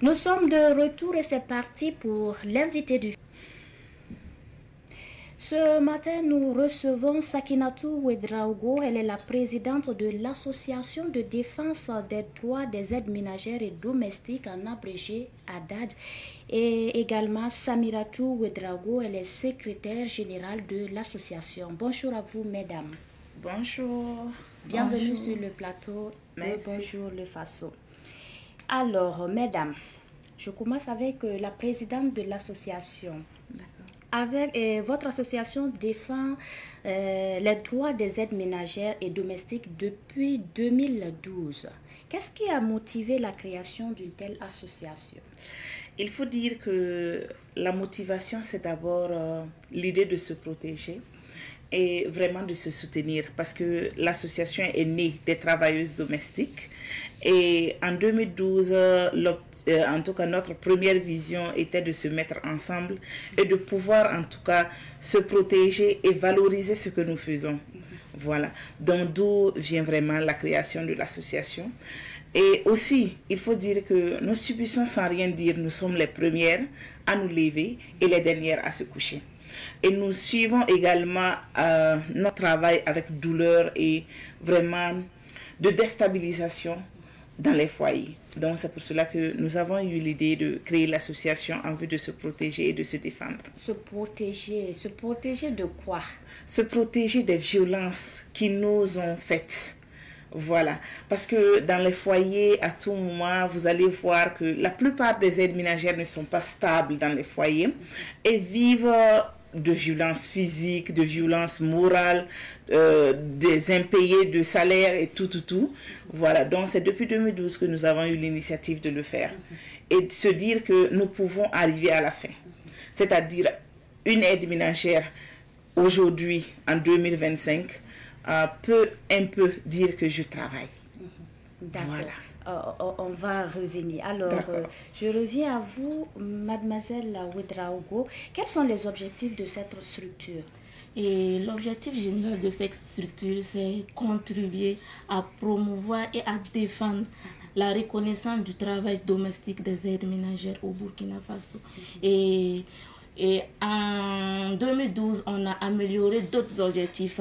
Nous sommes de retour et c'est parti pour l'invité du... Ce matin, nous recevons Sakinatou Ouedraogo. Elle est la présidente de l'Association de défense des droits des aides ménagères et domestiques, en abrégé ADAD. Et également Samiratou Ouedraogo, elle est secrétaire générale de l'association. Bonjour à vous, mesdames. Bonjour. Bienvenue sur le plateau de Bonjour le Faso. Alors, mesdames, je commence avec la présidente de l'association. Votre association défend les droits des aides ménagères et domestiques depuis 2012. Qu'est-ce qui a motivé la création d'une telle association? Il faut dire que la motivation, c'est d'abord l'idée de se protéger et vraiment de se soutenir, parce que l'association est née des travailleuses domestiques. Et en 2012, en tout cas, notre première vision était de se mettre ensemble et de pouvoir en tout cas se protéger et valoriser ce que nous faisons. Voilà, donc d'où vient vraiment la création de l'association. Et aussi, il faut dire que nous subissons sans rien dire, nous sommes les premières à nous lever et les dernières à se coucher. Et nous suivons également notre travail avec douleur et vraiment de déstabilisation dans les foyers. Donc c'est pour cela que nous avons eu l'idée de créer l'association en vue de se protéger et de se défendre. Se protéger de quoi? Se protéger des violences qui nous ont faites. Voilà, parce que dans les foyers, à tout moment, vous allez voir que la plupart des aides ménagères ne sont pas stables dans les foyers et vivent de violences physiques, de violences morales, des impayés de salaire et tout. Voilà, donc c'est depuis 2012 que nous avons eu l'initiative de le faire et de se dire que nous pouvons arriver à la fin. C'est-à-dire une aide ménagère aujourd'hui, en 2025, peut un peu dire que je travaille. Voilà. On va revenir. Alors, je reviens à vous, mademoiselle Ouedraogo. Quels sont les objectifs de cette structure? Et l'objectif général de cette structure, c'est contribuer à promouvoir et à défendre la reconnaissance du travail domestique des aides ménagères au Burkina Faso. Et en 2012, on a amélioré d'autres objectifs.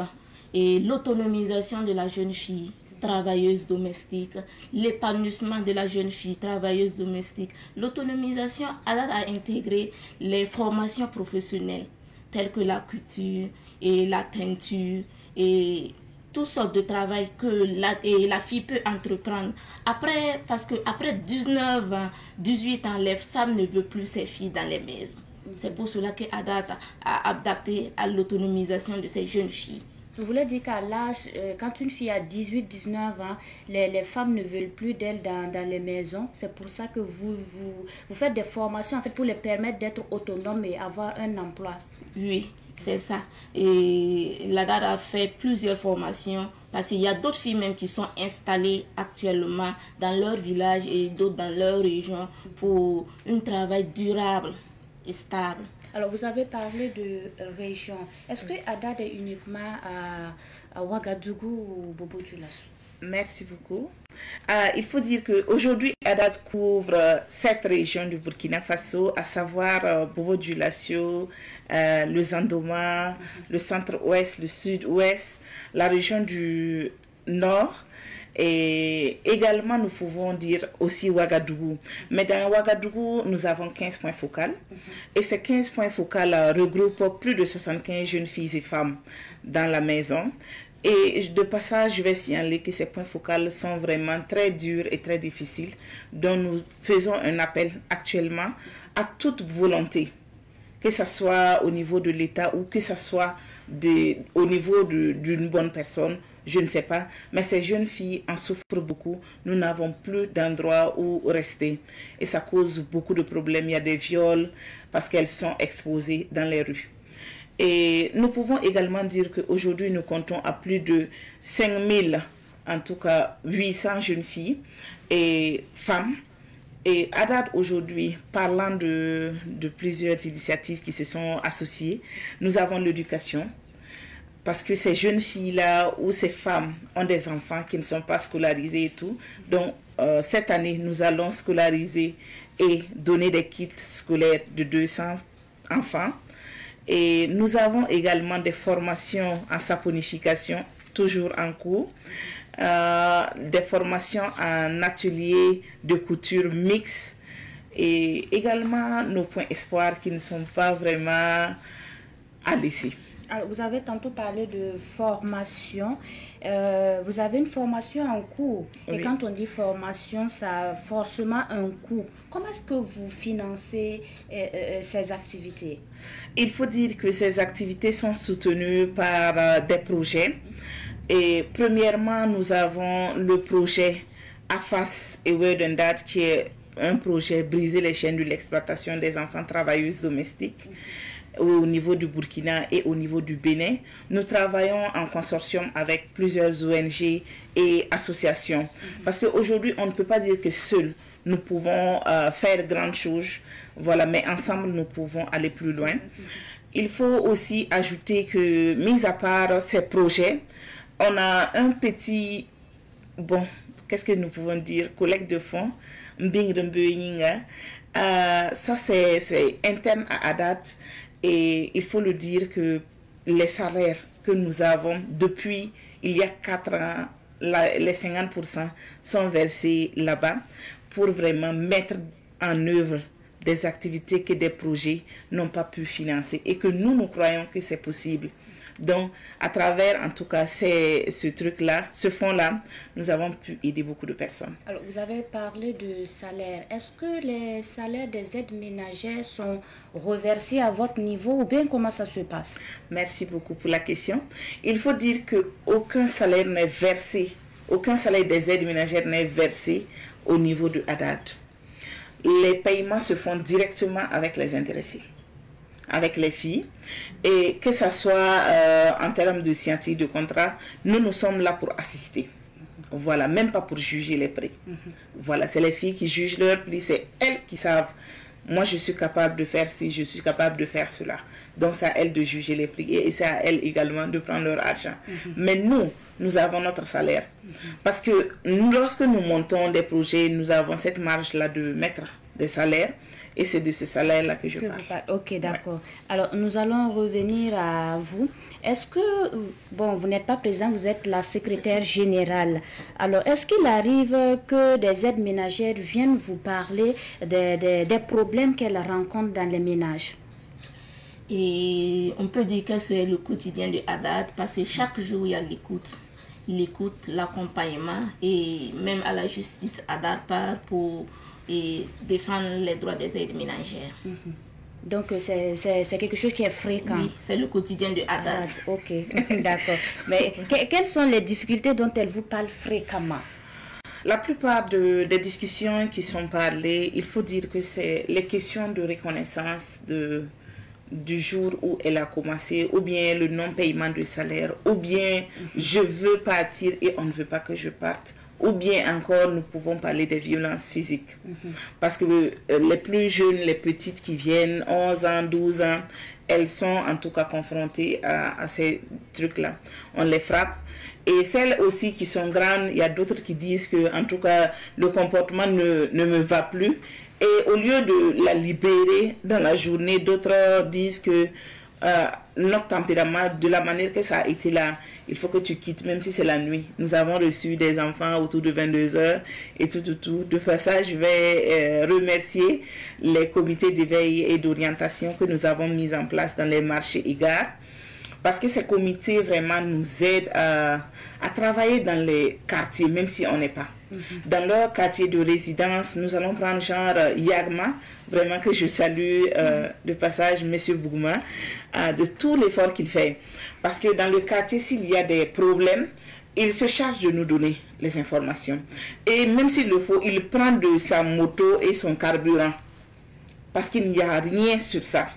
Et l'autonomisation de la jeune fille travailleuse domestique, l'épanouissement de la jeune fille travailleuse domestique. L'autonomisation a intégré les formations professionnelles telles que la couture et la teinture et toutes sortes de travail que la fille peut entreprendre. Après, parce qu'après 19 ans, 18 ans, les femmes ne veulent plus ces filles dans les maisons. C'est pour cela que ADAD a adapté à l'autonomisation de ces jeunes filles. Vous voulez dire qu'à l'âge, quand une fille a 18-19 ans, les femmes ne veulent plus d'elle dans les maisons. C'est pour ça que vous faites des formations en fait, pour les permettre d'être autonomes et avoir un emploi. Oui, c'est ça. Et l'ADAD a fait plusieurs formations parce qu'il y a d'autres filles même qui sont installées actuellement dans leur village et d'autres dans leur région pour un travail durable et stable. Alors, vous avez parlé de région. Est-ce que ADAD est uniquement à Ouagadougou ou Bobo-Dioulasso? Merci beaucoup. Il faut dire qu'aujourd'hui, ADAD couvre 7 régions du Burkina Faso, à savoir Bobo-Dioulasso, le Zandoma, le centre-ouest, le sud-ouest, la région du nord. Et également, nous pouvons dire aussi Ouagadougou. Mais dans Ouagadougou, nous avons 15 points focaux. Et ces 15 points focaux regroupent plus de 75 jeunes filles et femmes dans la maison. Et de passage, je vais signaler que ces points focaux sont vraiment très durs et très difficiles. Donc, nous faisons un appel actuellement à toute volonté, que ce soit au niveau de l'État ou que ce soit au niveau d'une bonne personne, je ne sais pas, mais ces jeunes filles en souffrent beaucoup. Nous n'avons plus d'endroit où rester et ça cause beaucoup de problèmes. Il y a des viols parce qu'elles sont exposées dans les rues. Et nous pouvons également dire qu'aujourd'hui, nous comptons à plus de 5000, en tout cas 800 jeunes filles et femmes Et ADAD aujourd'hui, parlant de plusieurs initiatives qui se sont associées, nous avons l'éducation. Parce que ces jeunes filles-là ou ces femmes ont des enfants qui ne sont pas scolarisés et tout. Donc, cette année, nous allons scolariser et donner des kits scolaires de 200 enfants. Et nous avons également des formations en saponification, toujours en cours. Des formations en atelier de couture mixte. Et également nos points espoirs qui ne sont pas vraiment à laisser. Alors, vous avez tantôt parlé de formation. Vous avez une formation en cours. Oui. Et quand on dit formation, ça a forcément un coût. Comment est-ce que vous financez ces activités? Il faut dire que ces activités sont soutenues par des projets. Et premièrement, nous avons le projet AFAS et Word and Dad, qui est un projet briser les chaînes de l'exploitation des enfants travailleuses domestiques au niveau du Burkina et au niveau du Bénin. Nous travaillons en consortium avec plusieurs ONG et associations. Parce qu'aujourd'hui, on ne peut pas dire que seuls nous pouvons faire grandes choses, voilà, mais ensemble, nous pouvons aller plus loin. Il faut aussi ajouter que, mis à part ces projets, on a un petit, bon, qu'est-ce que nous pouvons dire, collecte de fonds, ça c'est interne à ADAD. Et il faut le dire que les salaires que nous avons depuis il y a 4 ans, les 50% sont versés là-bas pour vraiment mettre en œuvre des activités que des projets n'ont pas pu financer et que nous croyons que c'est possible. Donc, à travers, en tout cas, ce truc-là, ce fonds-là, nous avons pu aider beaucoup de personnes. Alors, vous avez parlé de salaire. Est-ce que les salaires des aides ménagères sont reversés à votre niveau ou bien comment ça se passe? Merci beaucoup pour la question. Il faut dire qu'aucun salaire n'est versé, aucun salaire des aides ménagères n'est versé au niveau de ADAD. Les paiements se font directement avec les intéressés, avec les filles, et que ce soit en termes de scientifique de contrat, nous sommes là pour assister. Voilà, même pas pour juger les prix. Voilà, c'est les filles qui jugent leurs prix, c'est elles qui savent. Moi, je suis capable de faire ci, je suis capable de faire cela. Donc, c'est à elles de juger les prix et c'est à elles également de prendre leur argent. Mais nous avons notre salaire. Parce que lorsque nous montons des projets, nous avons cette marge-là de mettre des salaires. Et c'est de ce salaire-là que je parle. Ok, d'accord. Ouais. Alors, nous allons revenir à vous. Est-ce que, bon, vous n'êtes pas président, vous êtes la secrétaire générale. Alors, est-ce qu'il arrive que des aides ménagères viennent vous parler des problèmes qu'elles rencontrent dans les ménages? Et on peut dire que c'est le quotidien de ADAD parce que chaque jour, il y a l'écoute, l'accompagnement et même à la justice, ADAD part pour défendre les droits des aides ménagères. Donc, c'est quelque chose qui est fréquent. Oui, c'est le quotidien de ADAD. Ok, d'accord. Mais quelles sont les difficultés dont elle vous parle fréquemment? La plupart des discussions qui sont parlées, il faut dire que c'est les questions de reconnaissance du jour où elle a commencé, ou bien le non-paiement de salaire, ou bien je veux partir et on ne veut pas que je parte. Ou bien encore, nous pouvons parler des violences physiques. Parce que les plus jeunes, les petites qui viennent, 11 ans, 12 ans, elles sont en tout cas confrontées à ces trucs-là. On les frappe. Et celles aussi qui sont grandes, il y a d'autres qui disent que en tout cas, le comportement ne me va plus. Et au lieu de la libérer dans la journée, d'autres disent que notre tempérament, de la manière que ça a été là, il faut que tu quittes, même si c'est la nuit. Nous avons reçu des enfants autour de 22 heures et tout. De passage, je vais remercier les comités d'éveil et d'orientation que nous avons mis en place dans les marchés et gares. Parce que ces comités vraiment nous aident à travailler dans les quartiers, même si on n'est pas. Dans leur quartier de résidence, nous allons prendre genre Yagma, vraiment que je salue de passage M. Bougma, de tout l'effort qu'il fait. Parce que dans le quartier, s'il y a des problèmes, il se charge de nous donner les informations. Et même s'il le faut, il prend de sa moto et son carburant. Parce qu'il n'y a rien sur ça.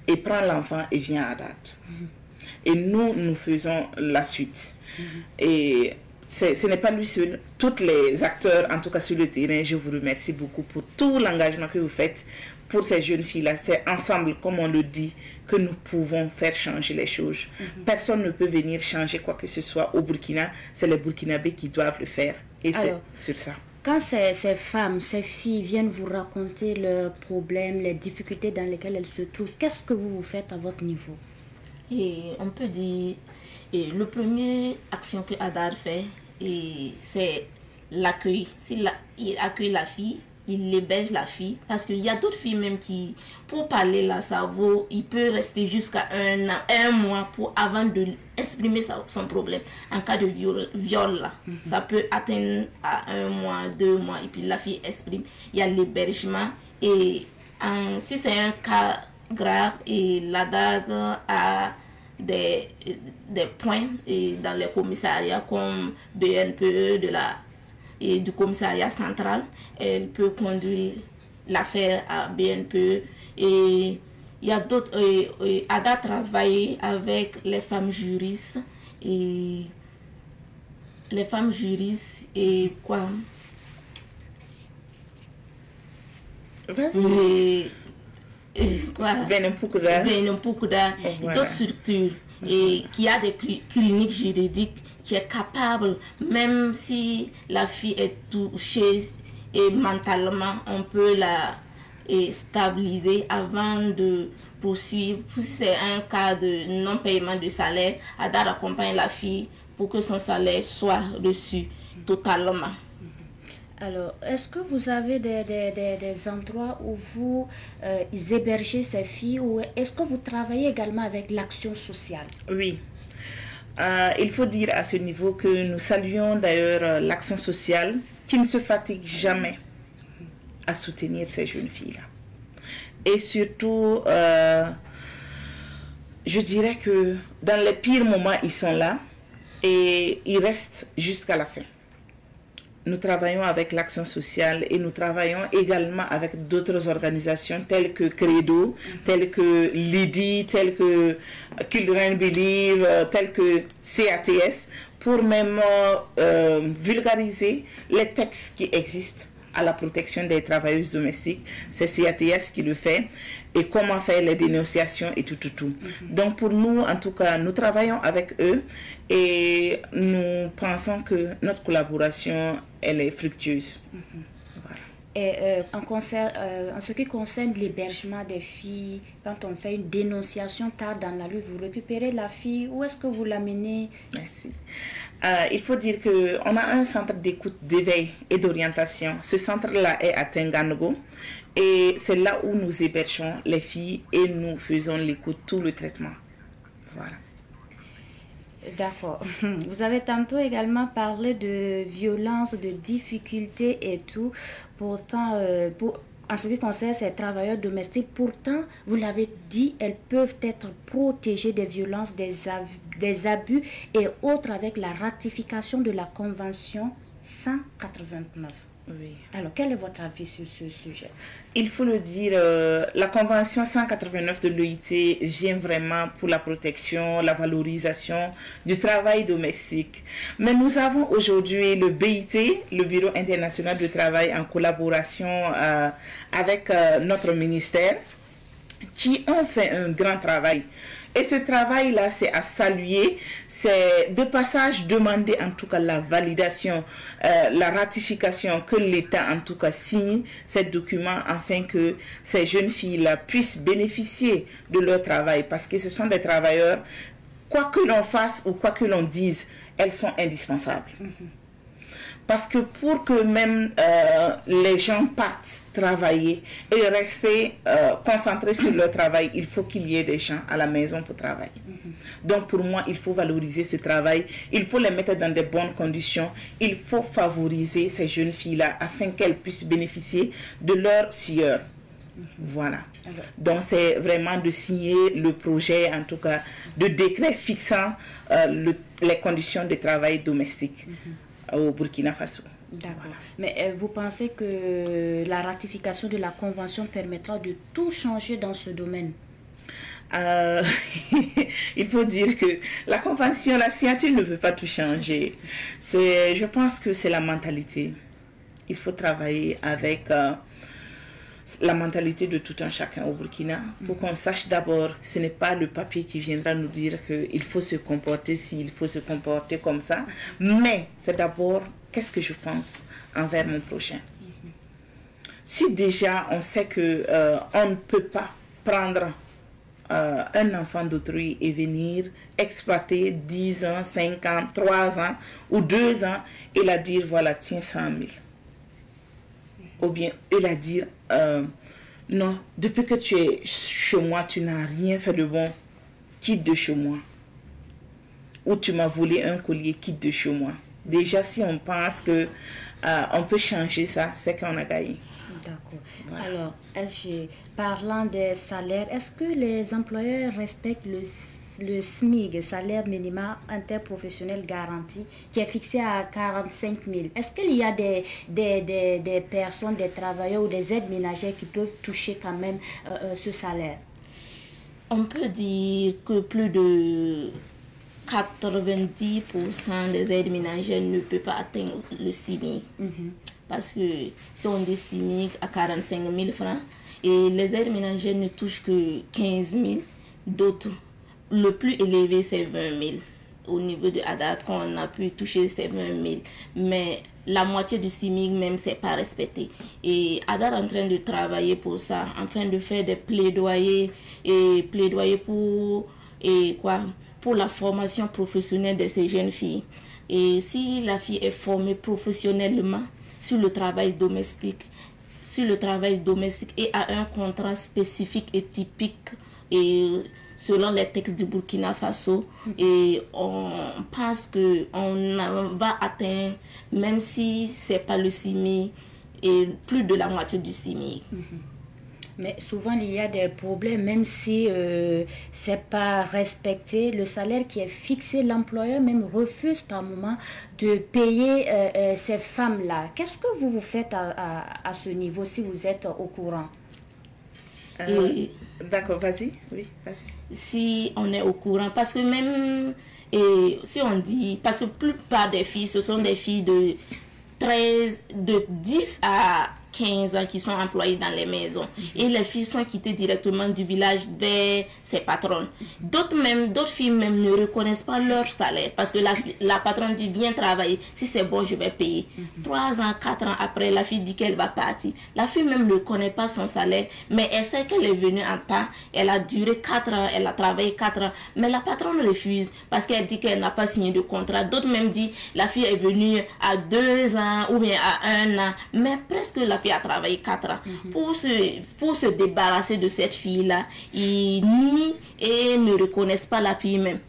Et prend l'enfant et vient à date. Et nous faisons la suite. Et ce n'est pas lui seul, tous les acteurs, en tout cas sur le terrain, je vous remercie beaucoup pour tout l'engagement que vous faites pour ces jeunes filles-là. C'est ensemble, comme on le dit, que nous pouvons faire changer les choses. Personne ne peut venir changer quoi que ce soit au Burkina, c'est les Burkinabés qui doivent le faire. Et c'est sur ça. Quand ces femmes, ces filles viennent vous raconter leurs problèmes, les difficultés dans lesquelles elles se trouvent, qu'est-ce que vous faites à votre niveau? Et on peut dire, le premier action que Hadar fait, c'est l'accueil. Il accueille la fille, il héberge la fille. Parce qu'il y a d'autres filles même qui, pour parler là, ça vaut, il peut rester jusqu'à un mois avant de exprimer son problème. En cas de viol là, ça peut atteindre à 1 mois, 2 mois, et puis la fille exprime. Il y a l'hébergement. Et si c'est un cas grave, et la date a des points dans les commissariats comme BNPE du commissariat central, elle peut conduire l'affaire à BNPE. Et il y a d'autres, Ada travaille avec les femmes juristes et quoi. Vas-y. Venempoukoura, d'autres structures, et qui a des cliniques juridiques, qui est capable, même si la fille est touchée et mentalement, on peut la stabiliser avant de poursuivre. Si c'est un cas de non-paiement de salaire, Hadar accompagne la fille pour que son salaire soit reçu totalement. Alors, est-ce que vous avez des endroits où vous hébergez ces filles, ou est-ce que vous travaillez également avec l'action sociale? Oui. Il faut dire à ce niveau que nous saluons d'ailleurs l'action sociale qui ne se fatigue jamais à soutenir ces jeunes filles-là. Et surtout, je dirais que dans les pires moments, ils sont là et ils restent jusqu'à la fin. Nous travaillons avec l'action sociale et nous travaillons également avec d'autres organisations telles que Credo, telles que Lydie, telles que Children Believe, telles que CATS, pour même vulgariser les textes qui existent à la protection des travailleuses domestiques. C'est CATS qui le fait. Et comment faire les dénonciations et tout. Donc pour nous, en tout cas, nous travaillons avec eux et nous pensons que notre collaboration, elle est fructueuse. Voilà. Et en ce qui concerne l'hébergement des filles, quand on fait une dénonciation tard dans la rue, vous récupérez la fille, où est-ce que vous l'amenez? Merci. Il faut dire qu'on a un centre d'écoute, d'éveil et d'orientation. Ce centre-là est à Tenganogo. Et c'est là où nous hébergeons les filles et nous faisons l'écoute, tout le traitement. Voilà. D'accord. Vous avez tantôt également parlé de violence, de difficultés et tout. Pourtant, en ce qui concerne ces travailleurs domestiques, pourtant, vous l'avez dit, elles peuvent être protégées des violences, des abus et autres avec la ratification de la Convention 189. Oui. Alors, quel est votre avis sur ce sujet? Il faut le dire, la Convention 189 de l'OIT vient vraiment pour la protection, la valorisation du travail domestique. Mais nous avons aujourd'hui le BIT, le Bureau international du travail, en collaboration avec notre ministère, qui ont fait un grand travail. Et ce travail-là, c'est à saluer, c'est de passage demander en tout cas la validation, la ratification, que l'État en tout cas signe ces documents afin que ces jeunes filles-là puissent bénéficier de leur travail. Parce que ce sont des travailleurs, quoi que l'on fasse ou quoi que l'on dise, elles sont indispensables. Parce que pour que même les gens partent travailler et rester concentrés sur leur travail, il faut qu'il y ait des gens à la maison pour travailler. Donc pour moi, il faut valoriser ce travail, il faut les mettre dans de bonnes conditions, il faut favoriser ces jeunes filles-là afin qu'elles puissent bénéficier de leur sueur. Voilà. Donc c'est vraiment de signer le projet, en tout cas, de décret fixant les conditions de travail domestique au Burkina Faso. D'accord. Voilà. Mais vous pensez que la ratification de la Convention permettra de tout changer dans ce domaine? il faut dire que la convention, la signature ne peut pas tout changer. Je pense que c'est la mentalité. Il faut travailler avec la mentalité de tout un chacun au Burkina pour qu'on sache d'abord que ce n'est pas le papier qui viendra nous dire qu'il faut se comporter ci, il faut se comporter comme ça, mais c'est d'abord qu'est-ce que je pense envers mon prochain. Si déjà on sait que on ne peut pas prendre un enfant d'autrui et venir exploiter 10 ans, 5 ans, 3 ans ou 2 ans et la dire voilà tiens 100 000. Ou bien et la dire non, depuis que tu es chez moi tu n'as rien fait de bon, quitte de chez moi. Ou tu m'as volé un collier, quitte de chez moi. Déjà si on pense que on peut changer ça, c'est qu'on a gagné. D'accord. Voilà. Alors, parlant des salaires, est-ce que les employeurs respectent le SMIG, salaire minimum interprofessionnel garanti, qui est fixé à 45 000? Est-ce qu'il y a des personnes, des travailleurs ou des aides ménagères qui peuvent toucher quand même ce salaire? On peut dire que plus de 90% des aides ménagères ne peuvent pas atteindre le SMIG. Parce que si on dit SMIG à 45 000 francs, et les aides ménagères ne touchent que 15 000, d'autres, le plus élevé c'est 20 000. Au niveau de Haddad, qu'on a pu toucher c'est 20 000. Mais la moitié du SMIG même, c'est pas respecté. Et Haddad est en train de travailler pour ça, en train de faire des plaidoyers pour la formation professionnelle de ces jeunes filles. Et si la fille est formée professionnellement sur le travail domestique et a un contrat spécifique et typique et selon les textes du Burkina Faso, et on pense qu'on va atteindre, même si ce n'est pas le SMIG, et plus de la moitié du SMIG. Mais souvent, il y a des problèmes, même si ce n'est pas respecté. Le salaire qui est fixé, l'employeur même refuse par moment de payer ces femmes-là. Qu'est-ce que vous faites à ce niveau, si vous êtes au courant? D'accord, vas-y. Oui, vas-y. Si on est au courant, parce que même, si on dit, parce que la plupart des filles, ce sont des filles de 10 à 15 ans qui sont employés dans les maisons. Et les filles sont quittées directement du village vers ses patronnes. D'autres filles même ne reconnaissent pas leur salaire parce que la patronne dit viens travailler, si c'est bon je vais payer. 3 ans, 4 ans après, la fille dit qu'elle va partir. La fille même ne connaît pas son salaire, mais elle sait qu'elle est venue en temps, elle a duré 4 ans, elle a travaillé 4 ans, mais la patronne refuse parce qu'elle dit qu'elle n'a pas signé de contrat. D'autres même disent la fille est venue à 2 ans ou bien à 1 an, mais presque la fille a travaillé 4 ans. Pour se débarrasser de cette fille-là, ils nient et ne reconnaissent pas la fille même.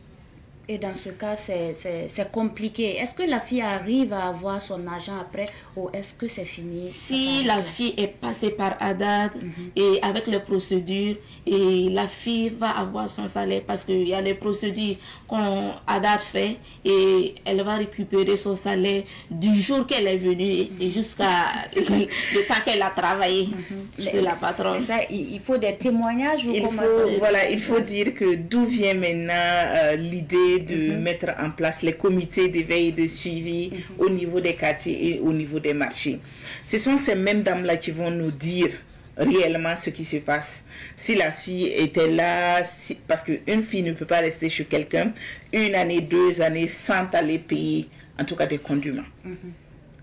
Et dans ce cas, c'est compliqué. Est-ce que la fille arrive à avoir son argent après ou est-ce que c'est fini? Si la fille est passée par Haddad et avec les procédures, et la fille va avoir son salaire parce qu'il y a les procédures qu'on Haddad fait et elle va récupérer son salaire du jour qu'elle est venue et jusqu'à le temps qu'elle a travaillé chez la patronne. Ça, il faut des témoignages ou il faut dire que d'où vient maintenant l'idée de mettre en place les comités d'éveil et de suivi au niveau des quartiers et au niveau des marchés. Ce sont ces mêmes dames-là qui vont nous dire réellement ce qui se passe. Si la fille était là, parce qu'une fille ne peut pas rester chez quelqu'un 1 année, 2 années sans aller payer, en tout cas des conduits.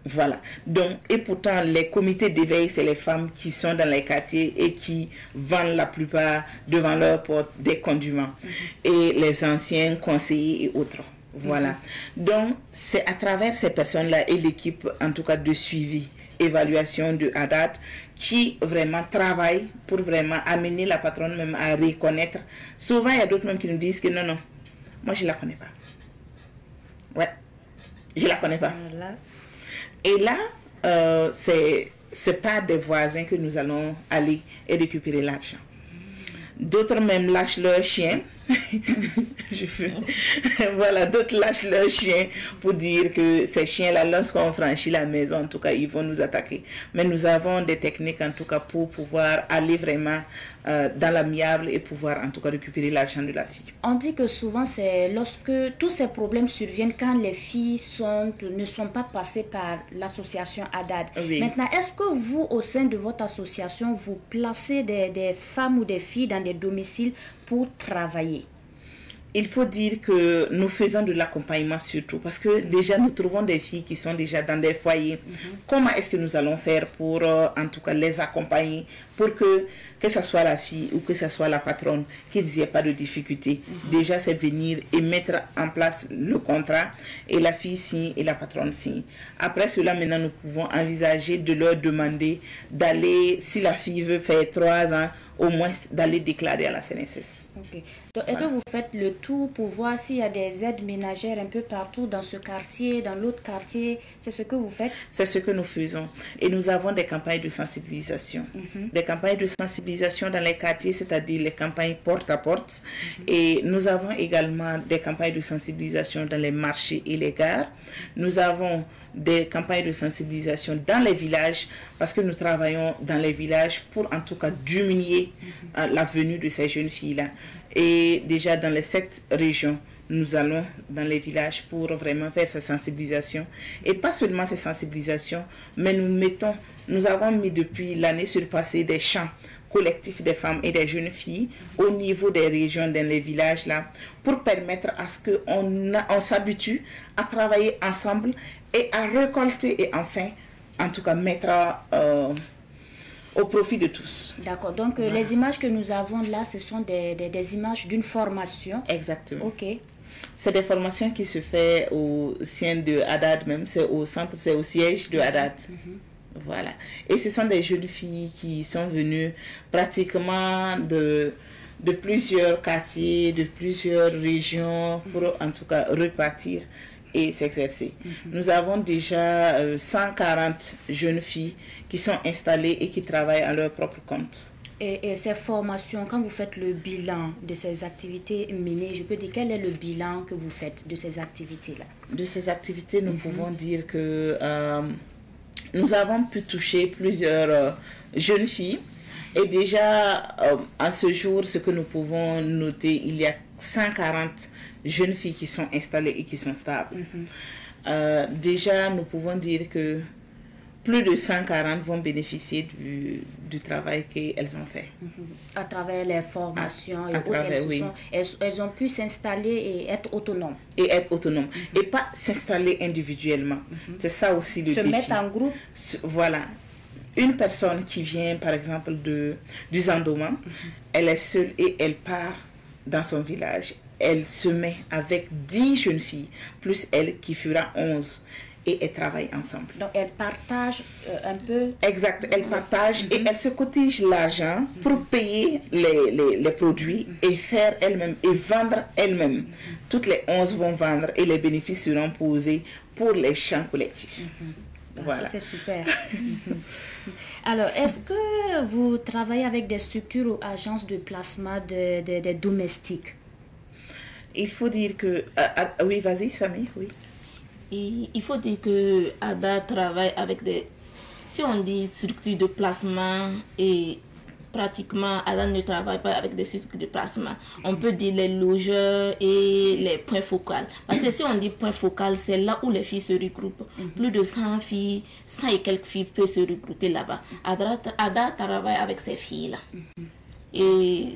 Voilà. Donc, et pourtant, les comités d'éveil, c'est les femmes qui sont dans les quartiers et qui vendent la plupart devant leur porte des condiments. Et les anciens conseillers et autres. Voilà. Donc, c'est à travers ces personnes-là et l'équipe, en tout cas, de suivi, évaluation de Haddad, qui vraiment travaille pour vraiment amener la patronne même à reconnaître. Souvent, il y a d'autres même qui nous disent que non, moi, je ne la connais pas. Ouais, je ne la connais pas. Voilà. Et là, c'est pas des voisins que nous allons aller et récupérer l'argent. D'autres même lâchent leurs chiens Voilà, d'autres lâchent leurs chiens pour dire que ces chiens-là, lorsqu'on franchit la maison, en tout cas, ils vont nous attaquer. Mais nous avons des techniques, en tout cas, pour pouvoir aller vraiment dans l'amiable et pouvoir, en tout cas, récupérer l'argent de la fille. On dit que souvent, c'est lorsque tous ces problèmes surviennent quand les filles ne sont pas passées par l'association ADAD. Oui. Maintenant, est-ce que vous, au sein de votre association, vous placez des femmes ou des filles dans des domiciles pour travailler? Il faut dire que nous faisons de l'accompagnement surtout parce que déjà nous trouvons des filles qui sont déjà dans des foyers. Comment est-ce que nous allons faire pour en tout cas les accompagner pour que ce soit la fille ou que ce soit la patronne, qu'il n'y ait pas de difficulté. Déjà c'est venir et mettre en place le contrat et la fille signe et la patronne signe. Après cela maintenant nous pouvons envisager de leur demander d'aller, si la fille veut faire 3 ans, au moins d'aller déclarer à la CNSS. Okay. Donc, est-ce que vous faites le tout pour voir s'il y a des aides ménagères un peu partout dans ce quartier, dans l'autre quartier? C'est ce que vous faites? C'est ce que nous faisons. Et nous avons des campagnes de sensibilisation. Des campagnes de sensibilisation dans les quartiers, c'est-à-dire les campagnes porte à porte. Et nous avons également des campagnes de sensibilisation dans les marchés et les gares. Nous avons des campagnes de sensibilisation dans les villages parce que nous travaillons dans les villages pour en tout cas diminuer la venue de ces jeunes filles-là. Et déjà dans les 7 régions, nous allons dans les villages pour vraiment faire ces sensibilisations. Et pas seulement ces sensibilisations, mais nous avons mis depuis l'année surpassée des champs collectifs des femmes et des jeunes filles au niveau des régions, dans les villages là, pour permettre à ce qu'on s'habitue à travailler ensemble et à récolter et enfin, en tout cas, mettre au profit de tous. D'accord. Donc, les images que nous avons là, ce sont des images d'une formation. Exactement. Ok. C'est des formations qui se font au sein de ADAD même, c'est au centre, c'est au siège de ADAD. Voilà. Et ce sont des jeunes filles qui sont venues pratiquement de plusieurs quartiers, de plusieurs régions pour en tout cas repartir et s'exercer. Nous avons déjà 140 jeunes filles qui sont installées et qui travaillent à leur propre compte. Et ces formations, quand vous faites le bilan de ces activités menées, je peux dire quel est le bilan que vous faites de ces activités-là? De ces activités, nous pouvons dire que nous avons pu toucher plusieurs jeunes filles. Et déjà, à ce jour, ce que nous pouvons noter, il y a 140 jeunes filles qui sont installées et qui sont stables. Déjà, nous pouvons dire que plus de 140 vont bénéficier du travail qu'elles ont fait. À travers les formations, elles ont pu s'installer et être autonomes. Et être autonomes. Et pas s'installer individuellement. C'est ça aussi le défi. Se mettre en groupe. Voilà. Une personne qui vient, par exemple, du Zandoma, elle est seule et elle part dans son village. Elle se met avec 10 jeunes filles, plus elle qui fera 11. Et elles travaillent ensemble. Donc, elles partagent un peu... Exact, elles partagent et elles se cotisent l'argent pour payer les produits et faire elles-mêmes et vendre elles-mêmes. Toutes les 11 vont vendre et les bénéfices seront posés pour les champs collectifs. Voilà. Ça, c'est super. Alors, est-ce que vous travaillez avec des structures ou agences de placement des domestiques? Il faut dire que... oui, vas-y, Samy, oui. Et il faut dire que ADA travaille avec des... Si on dit structures de placement, et pratiquement ADA ne travaille pas avec des structures de placement. On peut dire les logeurs et les points focaux. Parce que si on dit point focal, c'est là où les filles se regroupent. Plus de 100 filles, 100 et quelques filles peuvent se regrouper là-bas. ADA travaille avec ces filles-là. Et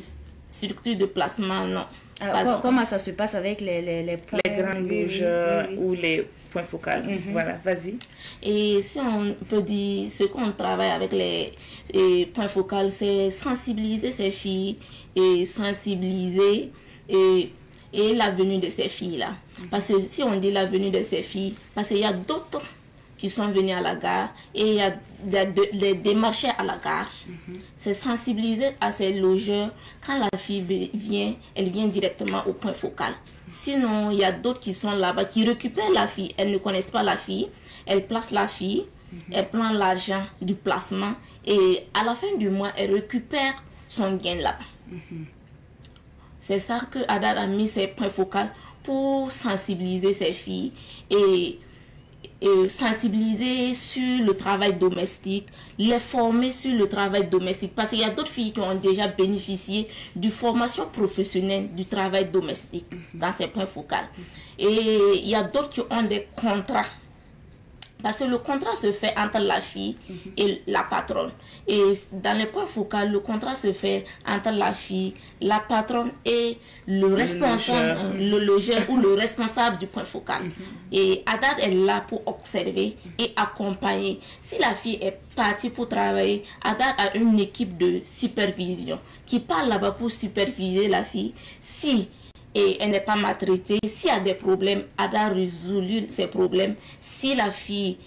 structures de placement, non. Alors, comment ça se passe avec les points... Les grands logeurs ou les points focaux. Voilà, vas-y. Et si on peut dire, ce qu'on travaille avec les points focaux, c'est sensibiliser ces filles et sensibiliser et la venue de ces filles-là. Parce que si on dit la venue de ces filles, parce qu'il y a d'autres qui sont venus à la gare et il y a des démarchés à la gare. C'est sensibiliser à ces logeurs. Quand la fille vient, elle vient directement au point focal. Sinon, il y a d'autres qui sont là-bas, qui récupèrent la fille. Elles ne connaissent pas la fille. Elles placent la fille. Elles prennent l'argent du placement. Et à la fin du mois, elles récupèrent son gain là-bas. C'est ça que Haddad a mis ses points focaux pour sensibiliser ses filles et sensibiliser sur le travail domestique, les former sur le travail domestique. Parce qu'il y a d'autres filles qui ont déjà bénéficié de formation professionnelle du travail domestique dans ces points focaux. Et il y a d'autres qui ont des contrats. Parce que le contrat se fait entre la fille et la patronne. Et dans les points focaux, le contrat se fait entre la fille, la patronne et le responsable, le logeur ou le responsable du point focal. Et Haddad est là pour observer et accompagner. Si la fille est partie pour travailler, Haddad a une équipe de supervision qui part là-bas pour superviser la fille. Si elle n'est pas maltraitée, s'il y a des problèmes, Haddad résout ces problèmes. Si la fille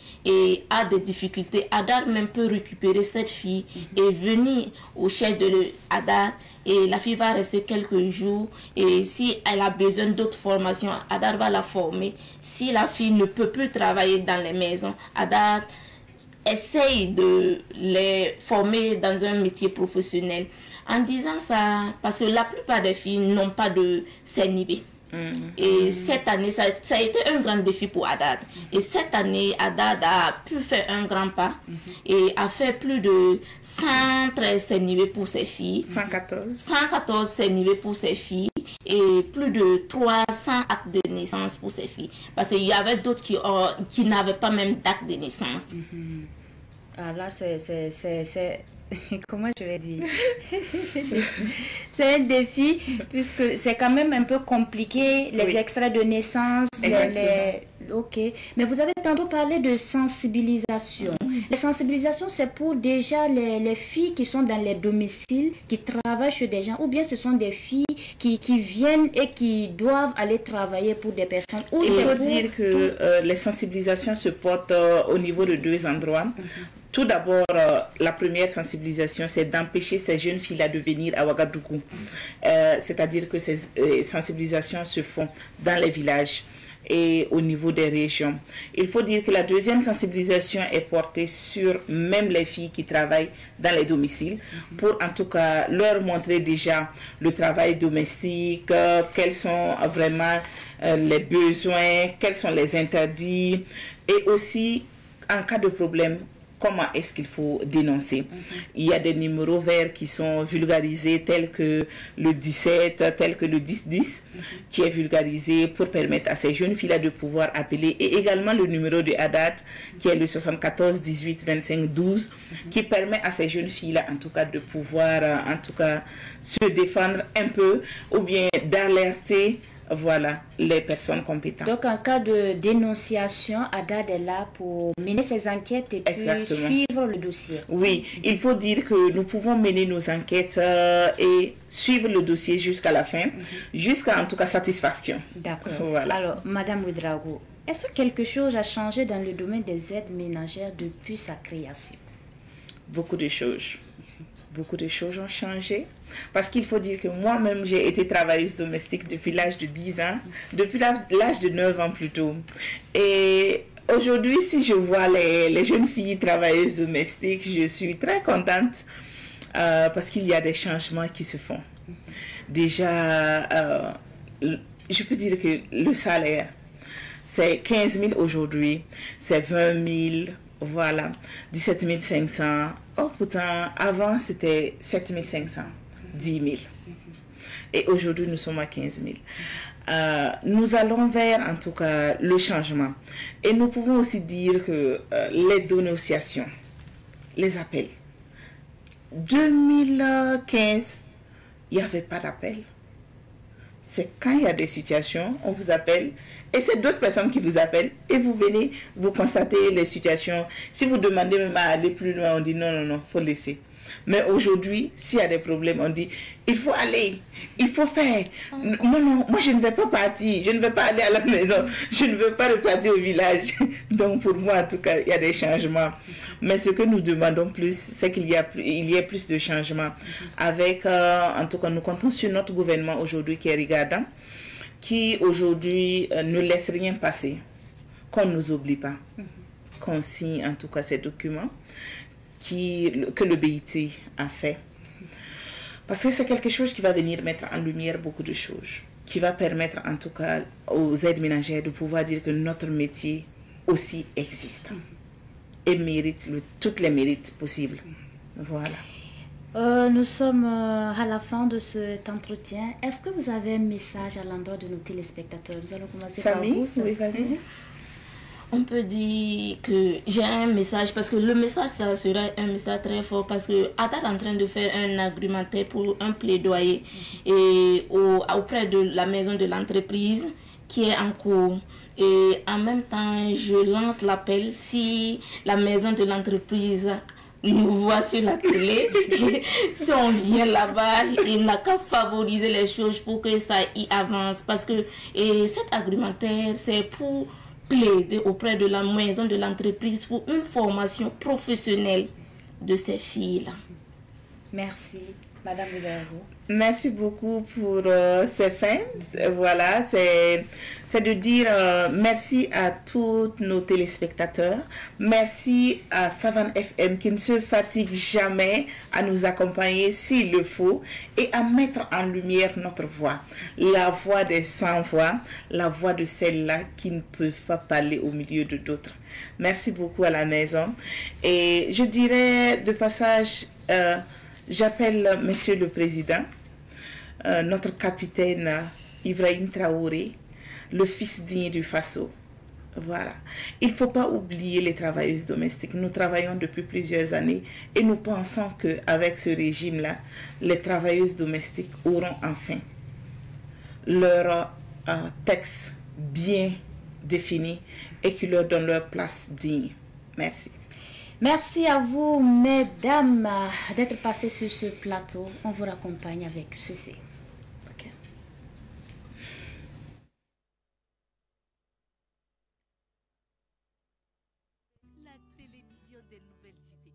a des difficultés, Haddad même peut récupérer cette fille et venir au chef de Haddad, et la fille va rester quelques jours, et si elle a besoin d'autres formations, Haddad va la former. Si la fille ne peut plus travailler dans les maisons, Haddad essaye de les former dans un métier professionnel. En disant ça, parce que la plupart des filles n'ont pas de CNIB. Et cette année, ça a été un grand défi pour Haddad. Et cette année, Haddad a pu faire un grand pas et a fait plus de 113 CNIB pour ses filles. 114 CNIB pour ses filles et plus de 300 actes de naissance pour ses filles. Parce qu'il y avait d'autres qui n'avaient pas même d'acte de naissance. Ah là, c'est comment je vais dire c'est un défi puisque c'est quand même un peu compliqué, les extraits de naissance, ok. Mais vous avez tantôt parlé de sensibilisation. La sensibilisation, c'est pour déjà les filles qui sont dans les domiciles, qui travaillent chez des gens, ou bien ce sont des filles qui viennent et qui doivent aller travailler pour des personnes. Il faut dire que les sensibilisations se portent au niveau de deux endroits. Tout d'abord, la première sensibilisation, c'est d'empêcher ces jeunes filles-là de venir à Ouagadougou. C'est-à-dire que ces sensibilisations se font dans les villages et au niveau des régions. Il faut dire que la deuxième sensibilisation est portée sur même les filles qui travaillent dans les domiciles, pour en tout cas leur montrer déjà le travail domestique, quels sont vraiment les besoins, quels sont les interdits, et aussi en cas de problème, comment est-ce qu'il faut dénoncer. Il y a des numéros verts qui sont vulgarisés, tels que le 17, tel que le 1010, qui est vulgarisé pour permettre à ces jeunes filles-là de pouvoir appeler. Et également le numéro de Haddad, qui est le 74 18 25 12, qui permet à ces jeunes filles-là, en tout cas, de pouvoir, en tout cas, se défendre un peu, ou bien d'alerter, voilà, les personnes compétentes. Donc, en cas de dénonciation, Haddad est là pour mener ses enquêtes et puis suivre le dossier. Oui, il faut dire que nous pouvons mener nos enquêtes et suivre le dossier jusqu'à la fin, jusqu'à en tout cas satisfaction. D'accord. Voilà. Alors, Madame Ouedraogo, est-ce que quelque chose a changé dans le domaine des aides ménagères depuis sa création? Beaucoup de choses. Beaucoup de choses ont changé. Parce qu'il faut dire que moi-même, j'ai été travailleuse domestique depuis l'âge de 10 ans, depuis l'âge de 9 ans plutôt. Et aujourd'hui, si je vois les jeunes filles travailleuses domestiques, je suis très contente parce qu'il y a des changements qui se font. Déjà, je peux dire que le salaire, c'est 15 000 aujourd'hui, c'est 20 000, voilà, 17 500. Oh, pourtant, avant, c'était 7 500. 10 000. Et aujourd'hui, nous sommes à 15 000. Nous allons vers, en tout cas, le changement. Et nous pouvons aussi dire que les dénonciations, les appels. 2015, il n'y avait pas d'appel. C'est quand il y a des situations, on vous appelle, et c'est d'autres personnes qui vous appellent, et vous venez, vous constatez les situations. Si vous demandez même à aller plus loin, on dit non, non, non, il faut laisser. Mais aujourd'hui, s'il y a des problèmes, on dit, il faut aller, il faut faire. Non, non, moi je ne vais pas partir, je ne vais pas aller à la maison, je ne veux pas repartir au village. Donc pour moi, en tout cas, il y a des changements. Mais ce que nous demandons plus, c'est qu'il y ait plus de changements. Avec, en tout cas, nous comptons sur notre gouvernement aujourd'hui qui est regardant, qui aujourd'hui ne laisse rien passer, qu'on ne nous oublie pas, qu'on signe en tout cas ces documents que le BIT a fait. Parce que c'est quelque chose qui va venir mettre en lumière beaucoup de choses, qui va permettre en tout cas aux aides ménagères de pouvoir dire que notre métier aussi existe et mérite toutes les mérites possibles. Voilà. Nous sommes à la fin de cet entretien. Est-ce que vous avez un message à l'endroit de nos téléspectateurs? Nous allons commencer par vous. Oui, vas-y. On peut dire que j'ai un message, parce que le message, ça sera un message très fort, parce que Ada est en train de faire un argumentaire pour un plaidoyer et auprès de la maison de l'entreprise qui est en cours. Et en même temps, je lance l'appel, si la maison de l'entreprise nous voit sur la télé, si on vient là-bas, il n'a qu'à favoriser les choses pour que ça y avance. Parce que cet argumentaire, c'est pour plaider auprès de la maison de l'entreprise pour une formation professionnelle de ces filles-là. Merci, Madame Hidalgo. Merci beaucoup pour ces fins. Voilà, c'est de dire merci à tous nos téléspectateurs. Merci à Savane FM qui ne se fatigue jamais à nous accompagner s'il le faut et à mettre en lumière notre voix. La voix des sans-voix, la voix de celles-là qui ne peuvent pas parler au milieu de d'autres. Merci beaucoup à la maison. Et je dirais de passage, j'appelle Monsieur le Président, notre capitaine Ibrahim Traoré, le fils digne du Faso. Voilà. Il ne faut pas oublier les travailleuses domestiques. Nous travaillons depuis plusieurs années et nous pensons qu'avec ce régime-là, les travailleuses domestiques auront enfin leur texte bien défini et qui leur donne leur place digne. Merci. Merci à vous, mesdames, d'être passées sur ce plateau. On vous raccompagne avec ceci. Okay. La télévision des nouvelles cités.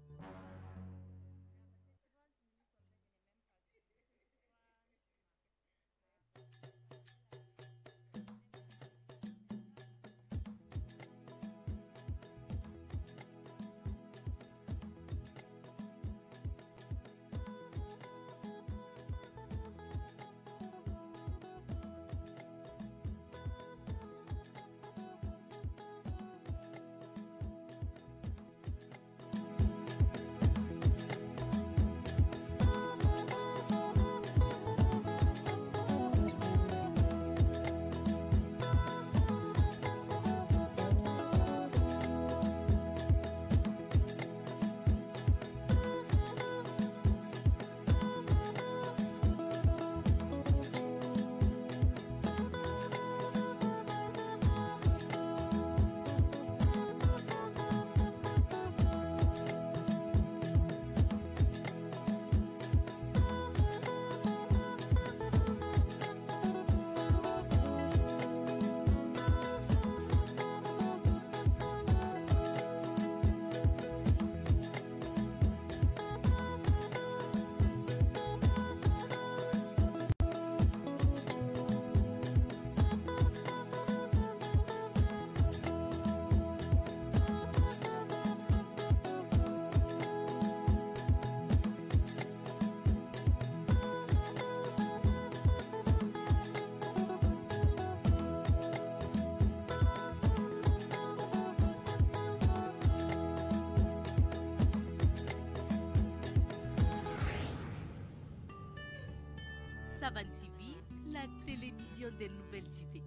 Savane TV, la télévision des nouvelles cités.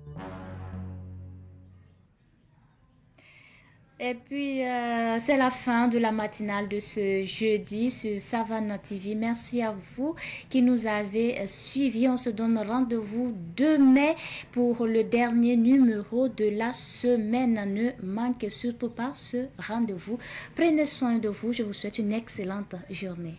Et puis, c'est la fin de la matinale de ce jeudi sur Savane TV. Merci à vous qui nous avez suivis. On se donne rendez-vous demain pour le dernier numéro de la semaine. Ne manquez surtout pas ce rendez-vous. Prenez soin de vous. Je vous souhaite une excellente journée.